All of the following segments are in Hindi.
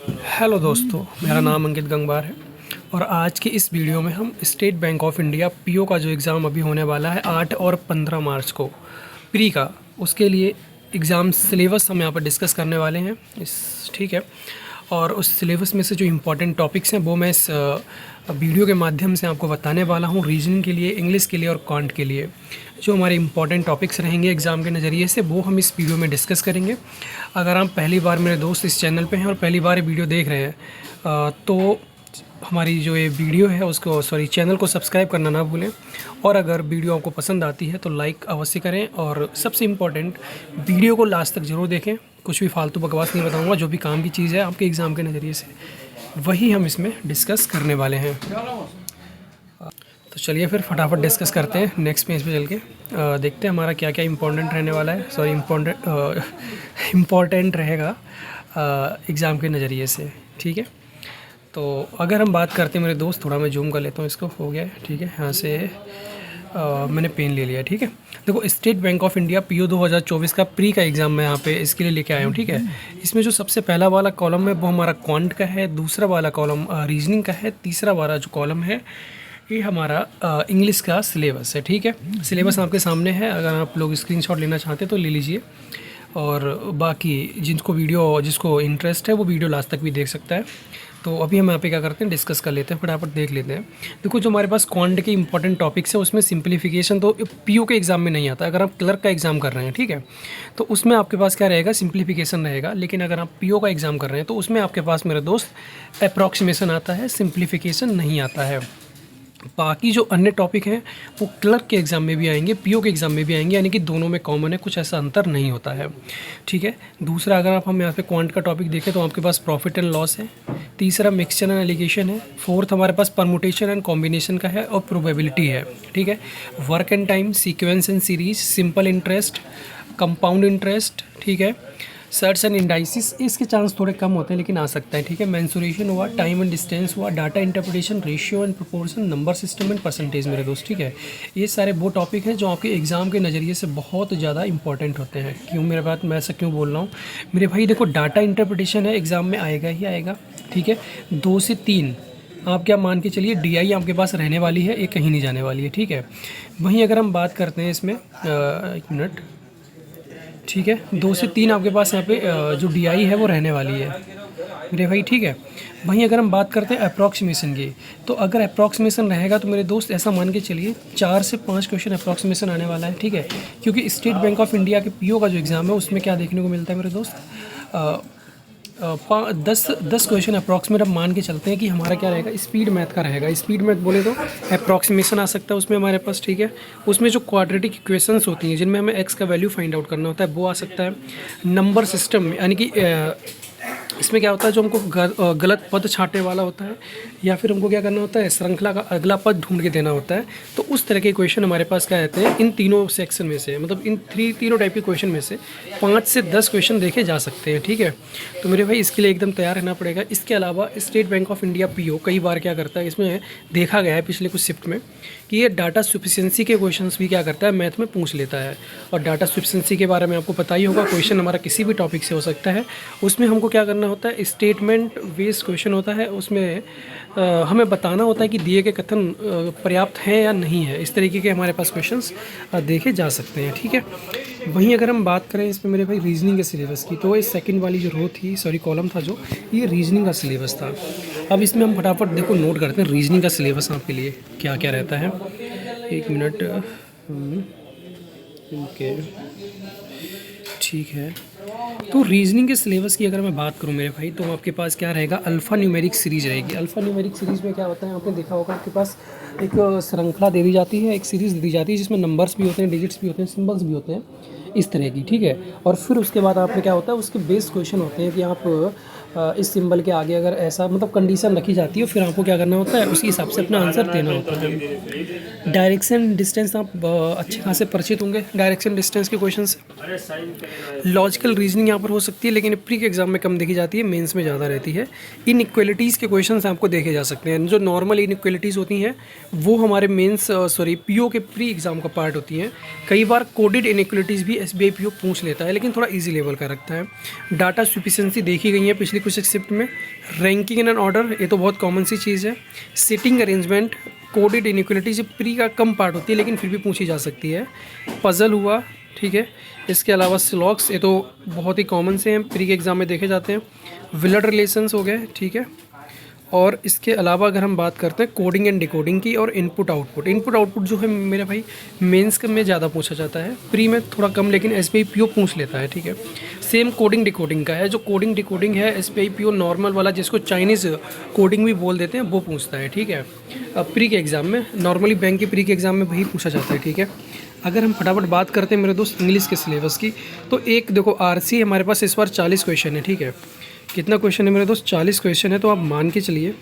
हेलो दोस्तों, मेरा नाम अंकित गंगवार है और आज की इस वीडियो में हम state bank of India PO का जो एग्ज़ाम अभी होने वाला है 8 और 15 मार्च को प्री का, उसके लिए एग्ज़ाम सिलेबस हम यहाँ पर डिस्कस करने वाले हैं। ठीक है, और उस सिलेबस में से जो इम्पोर्टेंट टॉपिक्स हैं वो मैं इस वीडियो के माध्यम से आपको बताने वाला हूँ। रीजनिंग के लिए, इंग्लिश के लिए और क्वांट के लिए जो हमारे इम्पोर्टेंट टॉपिक्स रहेंगे एग्ज़ाम के नज़रिए से, वो हम इस वीडियो में डिस्कस करेंगे। अगर आप पहली बार मेरे दोस्त इस चैनल पे हैं और पहली बार ये वीडियो देख रहे हैं तो हमारी जो ये वीडियो है उसको चैनल को सब्सक्राइब करना ना भूलें, और अगर वीडियो आपको पसंद आती है तो लाइक अवश्य करें, और सबसे इम्पॉर्टेंट वीडियो को लास्ट तक ज़रूर देखें। कुछ भी फालतू बकवास नहीं बताऊंगा, जो भी काम की चीज़ है आपके एग्ज़ाम के नज़रिए से वही हम इसमें डिस्कस करने वाले हैं। तो चलिए फिर फटाफट डिस्कस करते हैं। नेक्स्ट पेज पे चल के देखते हैं हमारा क्या क्या इम्पोर्टेंट रहने वाला है, इम्पोर्टेंट रहेगा एग्ज़ाम के नज़रिए से। ठीक है, तो अगर हम बात करते हैं मेरे दोस्त, थोड़ा मैं जूम कर लेता हूँ, इसको हो गया है। ठीक है, यहाँ से मैंने पेन ले लिया। ठीक है, देखो state bank of India PO 2024 का प्री का एग्ज़ाम मैं यहाँ पे इसके लिए लेके आया हूँ। ठीक है, इसमें जो सबसे पहला वाला कॉलम है वो हमारा क्वांट का है, दूसरा वाला कॉलम रीजनिंग का है, तीसरा वाला जो कॉलम है ये हमारा इंग्लिश का सिलेबस है। ठीक है, सिलेबस आपके सामने है, अगर आप लोग स्क्रीनशॉट लेना चाहते हैं तो ले लीजिए, और बाकी जिसको इंटरेस्ट है वो वीडियो लास्ट तक भी देख सकता है। तो अभी हम यहाँ पे क्या करते हैं, डिस्कस कर लेते हैं, फटाफट देख लेते हैं। देखो, जो हमारे पास क्वांट के इंपॉर्टेंट टॉपिक्स हैं उसमें सिंप्लीफिकेशन तो पीओ के एग्ज़ाम में नहीं आता। अगर आप क्लर्क का एग्ज़ाम कर रहे हैं, ठीक है, तो उसमें आपके पास क्या रहेगा, सिंप्लीफिकेशन रहेगा। लेकिन अगर आप पीओ का एग्ज़ाम कर रहे हैं तो उसमें आपके पास मेरे दोस्त अप्रॉक्सीमेशन आता है, सिंप्लीफिकेशन नहीं आता है। बाकी जो अन्य टॉपिक हैं वो क्लर्क के एग्ज़ाम में भी आएंगे, पीओ के एग्ज़ाम में भी आएंगे, यानी कि दोनों में कॉमन है, कुछ ऐसा अंतर नहीं होता है। ठीक है, दूसरा अगर हम यहाँ पे क्वांट का टॉपिक देखें तो आपके पास प्रॉफिट एंड लॉस है, तीसरा मिक्सचर एंड एलिगेशन है, फोर्थ हमारे पास परमुटेशन एंड कॉम्बिनेशन का है, और प्रोबेबिलिटी है। ठीक है, work and time, sequence and series, simple interest, compound interest. ठीक है, सर्च एंड इंडाइसिस, इसके चांस थोड़े कम होते हैं लेकिन आ सकता है। ठीक है, मेंसुरेशन हुआ, टाइम एंड डिस्टेंस हुआ, data interpretation, ratio and proportion, number system and percentage मेरे दोस्त। ठीक है, ये सारे वो टॉपिक हैं जो आपके एग्ज़ाम के नज़रिए से बहुत ज़्यादा इंपॉर्टेंट होते हैं। क्यों मेरे बात मैं ऐसा क्यों बोल रहा हूँ मेरे भाई, देखो डाटा इंटरप्रिटेशन है, एग्ज़ाम में आएगा ही आएगा। ठीक है, 2 से 3 आप क्या मान के चलिए, डीआई आपके पास रहने वाली है, ये कहीं नहीं जाने वाली है। ठीक है, वहीं अगर हम बात करते हैं इसमें, एक मिनट, ठीक है, 2 से 3 आपके पास यहाँ पे जो डीआई है वो रहने वाली है मेरे भाई। ठीक है, वहीं अगर हम बात करते हैं अप्रॉक्सीमेशन की, तो अगर अप्रॉक्सीमेशन रहेगा तो मेरे दोस्त ऐसा मान के चलिए 4 से 5 क्वेश्चन अप्रॉक्सीमेशन आने वाला है। ठीक है, क्योंकि स्टेट बैंक ऑफ इंडिया के पीओ का जो एग्ज़ाम है उसमें क्या देखने को मिलता है मेरे दोस्त, 10 क्वेश्चन अप्रॉक्सीमेट अब मान के चलते हैं कि हमारा क्या रहेगा, स्पीड मैथ का रहेगा। स्पीड मैथ बोले तो अप्रॉक्सीमेशन आ सकता है उसमें हमारे पास। ठीक है, उसमें जो क्वाड्रेटिक इक्वेशंस होती हैं जिनमें हमें एक्स का वैल्यू फाइंड आउट करना होता है वो आ सकता है। नंबर सिस्टम यानी कि इसमें क्या होता है, जो हमको गलत पद छांटने वाला होता है, या फिर हमको क्या करना होता है, श्रृंखला का अगला पद ढूंढ के देना होता है। तो उस तरह के क्वेश्चन हमारे पास क्या रहते हैं, इन तीनों सेक्शन में से, मतलब इन तीनों टाइप के क्वेश्चन में से 5 से 10 क्वेश्चन देखे जा सकते हैं। ठीक है, तो मेरे भाई इसके लिए एकदम तैयार रहना पड़ेगा। इसके अलावा state bank of India PO कई बार क्या करता है, इसमें देखा गया है पिछले कुछ शिफ्ट में कि ये डाटा सफिशिएंसी के क्वेश्चंस भी क्या करता है, मैथ में पूछ लेता है। और डाटा सफिशिएंसी के बारे में आपको पता ही होगा, क्वेश्चन हमारा किसी भी टॉपिक से हो सकता है। उसमें हमको क्या करना होता है, स्टेटमेंट बेस्ड क्वेश्चन होता है, उसमें हमें बताना होता है कि दिए गए कथन पर्याप्त हैं या नहीं है। इस तरीके के हमारे पास क्वेश्चंस देखे जा सकते हैं। ठीक है, वहीं अगर हम बात करें इसमें मेरे भाई रीजनिंग के सिलेबस की, तो इस सेकंड वाली जो रो थी, कॉलम था जो, ये रीजनिंग का सिलेबस था। अब इसमें हम फटाफट देखो नोट करते हैं रीजनिंग का सिलेबस आपके लिए क्या क्या रहता है। एक मिनट, ओके, ठीक है। तो रीजनिंग के सिलेबस की अगर मैं बात करूं मेरे भाई, तो आपके पास क्या रहेगा, अल्फ़ा न्यूमेरिक सीरीज़ रहेगी। अल्फ़ा न्यूमेरिक सीरीज़ में क्या होता है, आपने देखा होगा आपके पास एक श्रृंखला दे दी जाती है, एक सीरीज़ दी जाती है जिसमें नंबर्स भी होते हैं, डिजिट्स भी होते हैं, सिंबल्स भी होते हैं, इस तरह की। ठीक है, और फिर उसके बाद आपने क्या होता है, उसके बेस क्वेश्चन होते हैं कि आप इस सिंबल के आगे अगर ऐसा मतलब कंडीशन रखी जाती है, फिर आपको क्या करना होता है, उसी हिसाब से अपना आंसर देना होता है। डायरेक्शन डिस्टेंस आप अच्छे खासे परिचित होंगे डायरेक्शन डिस्टेंस के क्वेश्चन से। लॉजिकल रीजनिंग यहाँ पर हो सकती है लेकिन प्री के एग्जाम में कम देखी जाती है, मेंस में ज़्यादा रहती है। इनइक्वालिटीज़ के क्वेश्चंस आपको देखे जा सकते हैं, जो नॉर्मल इनइक्वालिटीज़ होती हैं वो हमारे मेंस पीओ के प्री एग्ज़ाम का पार्ट होती हैं। कई बार कोडेड इनइक्वालिटीज़ भी एसबीआई पीओ पूछ लेता है लेकिन थोड़ा ईजी लेवल का रखता है। डाटा सफिशिएंसी देखी गई है पिछली मंथली क्वेश्चन शिफ्ट में। रैंकिंग इन एन ऑर्डर, ये तो बहुत कॉमन सी चीज़ है। Sitting arrangement, coded inequalities pre का कम पार्ट होती है लेकिन फिर भी पूछी जा सकती है। पजल हुआ, ठीक है। इसके अलावा स्लॉक्स, ये तो बहुत ही कॉमन से हैं, प्री के एग्ज़ाम में देखे जाते हैं। ब्लड रिलेशंस हो गए, ठीक है। और इसके अलावा अगर हम बात करते हैं कोडिंग एंड डिकोडिंग की और इनपुट आउटपुट जो है मेरे भाई मेंस में ज़्यादा पूछा जाता है, प्री में थोड़ा कम, लेकिन एसबीआई पीओ पूछ लेता है, ठीक है। सेम कोडिंग डिकोडिंग का है, जो कोडिंग डिकोडिंग है एसबीआई पीओ नॉर्मल वाला जिसको चाइनीज़ कोडिंग भी बोल देते हैं वो पूछता है, ठीक है। अब प्री के एग्ज़ाम में नॉर्मली बैंक के प्री के एग्ज़ाम में वही पूछा जाता है, ठीक है। अगर हम फटाफट बात करते हैं मेरे दोस्त इंग्लिश के सिलेबस की, तो एक देखो आरसी हमारे पास इस बार 40 क्वेश्चन है, ठीक है। कितना क्वेश्चन है मेरे दोस्त? 40 क्वेश्चन है, तो आप मान के चलिए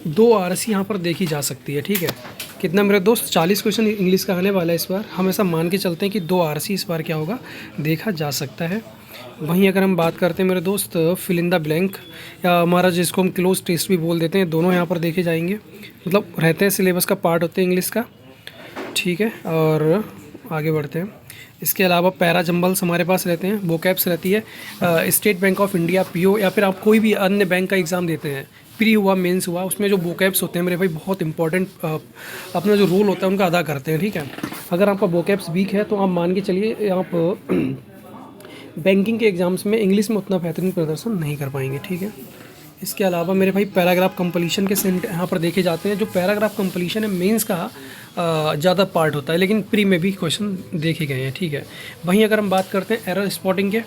2 आरसी यहाँ पर देखी जा सकती है, ठीक है। कितना मेरे दोस्त? 40 क्वेश्चन इंग्लिश का आने वाला है इस बार। हम ऐसा मान के चलते हैं कि 2 आरसी इस बार क्या होगा, देखा जा सकता है। वहीं अगर हम बात करते हैं मेरे दोस्त फिल इन द ब्लैंक, या हमारा जिसको हम क्लोज टेस्ट भी बोल देते हैं, दोनों यहाँ पर देखे जाएंगे, मतलब रहते हैं सिलेबस का पार्ट होते हैं इंग्लिश का, ठीक है। और आगे बढ़ते हैं। इसके अलावा पैरा जंबल्स हमारे पास रहते हैं, वोकैब्स रहती है। State bank of India PO, या फिर आप कोई भी अन्य बैंक का एग्ज़ाम देते हैं, प्री हुआ मेंस हुआ, उसमें जो वोकैब्स होते हैं मेरे भाई बहुत इंपॉर्टेंट अपना जो रोल होता है उनका अदा करते हैं, ठीक है। अगर आपका वोकैब्स वीक है तो आप मान के चलिए आप बैंकिंग के एग्ज़ाम्स में इंग्लिश में उतना बेहतरीन प्रदर्शन नहीं कर पाएंगे, ठीक है। इसके अलावा मेरे भाई पैराग्राफ कंप्लीशन के सेंट यहाँ पर देखे जाते हैं। जो पैराग्राफ कंप्लीशन है मेंस का ज़्यादा पार्ट होता है, लेकिन प्री में भी क्वेश्चन देखे गए हैं, ठीक है। वहीं अगर हम बात करते हैं एरर स्पॉटिंग के,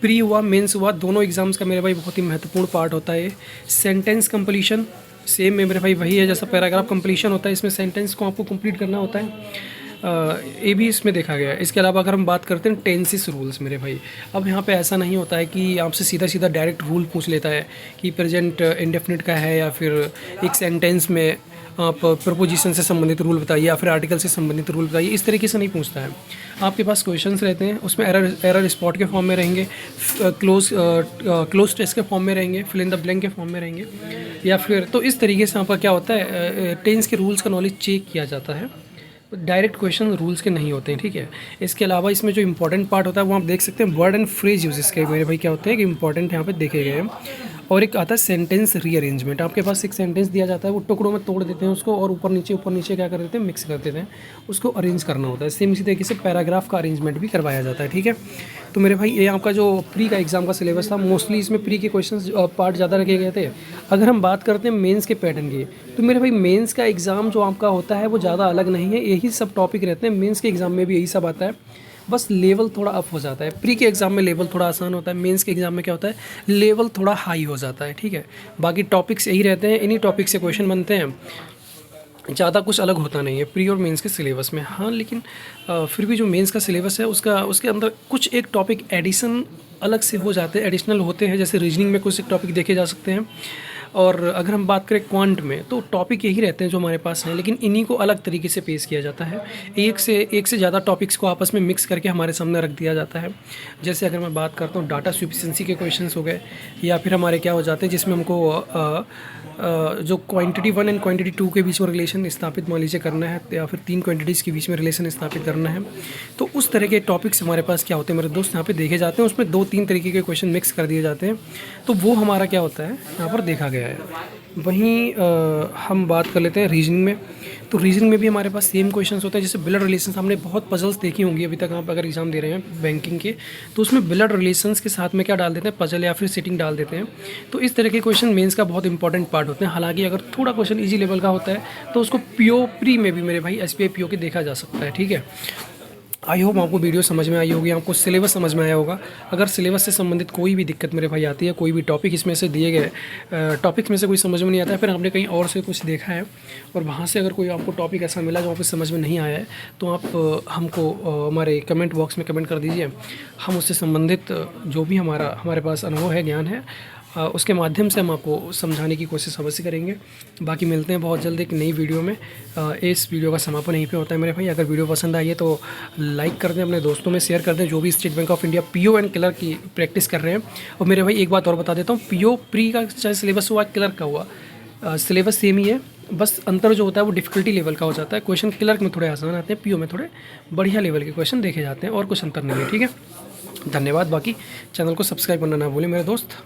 प्री हुआ मेंस हुआ, दोनों एग्जाम्स का मेरे भाई बहुत ही महत्वपूर्ण पार्ट होता है। सेंटेंस कंप्लीशन सेम में मेरे भाई वही है जैसा पैराग्राफ कंप्लीशन होता है, इसमें सेंटेंस को आपको कंप्लीट करना होता है, ये भी इसमें देखा गया है। इसके अलावा अगर हम बात करते हैं टेंसेस रूल्स मेरे भाई, अब यहाँ पे ऐसा नहीं होता है कि आपसे सीधा सीधा डायरेक्ट रूल पूछ लेता है कि प्रेजेंट इंडेफिनिट का है, या फिर एक सेंटेंस में आप प्रपोजिशन से संबंधित रूल बताइए या फिर आर्टिकल से संबंधित रूल बताइए, इस तरीके से नहीं पूछता है। आपके पास क्वेश्चंस रहते हैं, उसमें एरर स्पॉट के फॉर्म में रहेंगे, क्लोज टेस्ट के फॉर्म में रहेंगे, फिल इन द ब्लैंक के फॉर्म में रहेंगे, या फिर तो इस तरीके से आपका क्या होता है टेंस के रूल्स का नॉलेज चेक किया जाता है। डायरेक्ट क्वेश्चन रूल्स के नहीं होते हैं, ठीक है। इसके अलावा इसमें जो इंपॉर्टेंट पार्ट होता है वो आप देख सकते हैं, वर्ड एंड फ्रेज यूजेस के मेरे भाई क्या होते हैं कि इंपॉर्टेंट यहाँ पे देखे गए हैं। और एक आता है सेंटेंस रीअरेंजमेंट, आपके पास एक सेंटेंस दिया जाता है, वो टुकड़ों में तोड़ देते हैं उसको और ऊपर नीचे क्या कर देते हैं, मिक्स कर देते हैं, उसको अरेंज करना होता है। सेम इसी तरीके से पैराग्राफ का अरेंजमेंट भी करवाया जाता है, ठीक है। तो मेरे भाई ये आपका जो प्री का एग्ज़ाम का सिलेबस था, मोस्टली इसमें प्री के क्वेश्चन पार्ट ज़्यादा रखे गए थे। अगर हम बात करते हैं मेंस के पैटर्न की, तो मेरे भाई मेंस का एग्ज़ाम जो आपका होता है वो ज़्यादा अलग नहीं है, यही सब टॉपिक रहते हैं। मेंस के एग्ज़ाम में भी यही सब आता है, बस लेवल थोड़ा अप हो जाता है। प्री के एग्ज़ाम में लेवल थोड़ा आसान होता है, मेंस के एग्ज़ाम में क्या होता है लेवल थोड़ा हाई हो जाता है, ठीक है। बाकी टॉपिक्स यही रहते हैं, इन्हीं टॉपिक से क्वेश्चन बनते हैं, ज़्यादा कुछ अलग होता नहीं है प्री और मेंस के सिलेबस में। हाँ, लेकिन फिर भी जो मेंस का सिलेबस है उसके अंदर कुछ एक टॉपिक एडिशन अलग से हो जाते हैं, एडिशनल होते हैं, जैसे रीजनिंग में कुछ एक टॉपिक देखे जा सकते हैं। और अगर हम बात करें क्वांट में, तो टॉपिक यही रहते हैं जो हमारे पास हैं, लेकिन इन्हीं को अलग तरीके से पेश किया जाता है। एक से ज़्यादा टॉपिक्स को आपस में मिक्स करके हमारे सामने रख दिया जाता है। जैसे अगर मैं बात करता हूँ डाटा सफिशिएंसी के क्वेश्चंस हो गए, या फिर हमारे क्या हो जाते हैं जिसमें हमको जो क्वांटिटी 1 एंड क्वांटिटी 2 के बीच में रिलेशन स्थापित मान लीजिए करना है, या फिर 3 क्वांटिटीज़ के बीच में रिलेशन स्थापित करना है, तो उस तरह के टॉपिक्स हमारे पास क्या होते हैं मेरे दोस्त यहाँ पे देखे जाते हैं। उसमें 2-3 तरीके के क्वेश्चन मिक्स कर दिए जाते हैं, तो वो हमारा क्या होता है यहाँ पर देखा गया है। वहीं हम बात कर लेते हैं रीजनिंग में, तो रीजनिंग में भी हमारे पास सेम क्वेश्चंस होते हैं। जैसे ब्लड रिलेशंस, हमने बहुत पजल्स देखी होंगी अभी तक, आप अगर एग्जाम दे रहे हैं बैंकिंग के, तो उसमें ब्लड रिलेशंस के साथ में क्या डाल देते हैं, पजल या फिर सिटिंग डाल देते हैं। तो इस तरह के क्वेश्चन मेंस का बहुत इंपॉर्टेंट पार्ट होते हैं। हालांकि अगर थोड़ा क्वेश्चन ईजी लेवल का होता है तो उसको पीओ प्री में भी मेरे भाई एसबीआई पीओ के देखा जा सकता है, ठीक है। आई होप आपको वीडियो समझ में आई होगी, आपको सिलेबस समझ में आया होगा। अगर सिलेबस से संबंधित कोई भी दिक्कत मेरे भाई आती है, कोई भी टॉपिक इसमें से दिए गए टॉपिक्स में से कोई समझ में नहीं आता है, फिर आपने कहीं और से कुछ देखा है और वहाँ से अगर कोई आपको टॉपिक ऐसा मिला जो आपको समझ में नहीं आया है, तो आप हमको हमारे कमेंट बॉक्स में कमेंट कर दीजिए। हम उससे संबंधित जो भी हमारे पास अनुभव है, ज्ञान है, उसके माध्यम से हम आपको समझाने की कोशिश अवश्य करेंगे। बाकी मिलते हैं बहुत जल्द एक नई वीडियो में। इस वीडियो का समापन यहीं पे होता है मेरे भाई। अगर वीडियो पसंद आई है तो लाइक कर दें, अपने दोस्तों में शेयर कर दें जो भी state bank of India PO and clerk की प्रैक्टिस कर रहे हैं। और मेरे भाई एक बात और बता देता हूँ, पीओ प्री का चाहे सिलेबस हुआ क्लर्क का हुआ, सिलेबस सेम ही है, बस अंतर जो होता है वो डिफ़िकल्टी लेवल का हो जाता है। क्वेश्चन क्लर्क में थोड़े आसान आते हैं, पीओ में थोड़े बढ़िया लेवल के क्वेश्चन देखे जाते हैं, और कुछ अंतर नहीं है, ठीक है। धन्यवाद। बाकी चैनल को सब्सक्राइब करना ना भूलें मेरे दोस्त।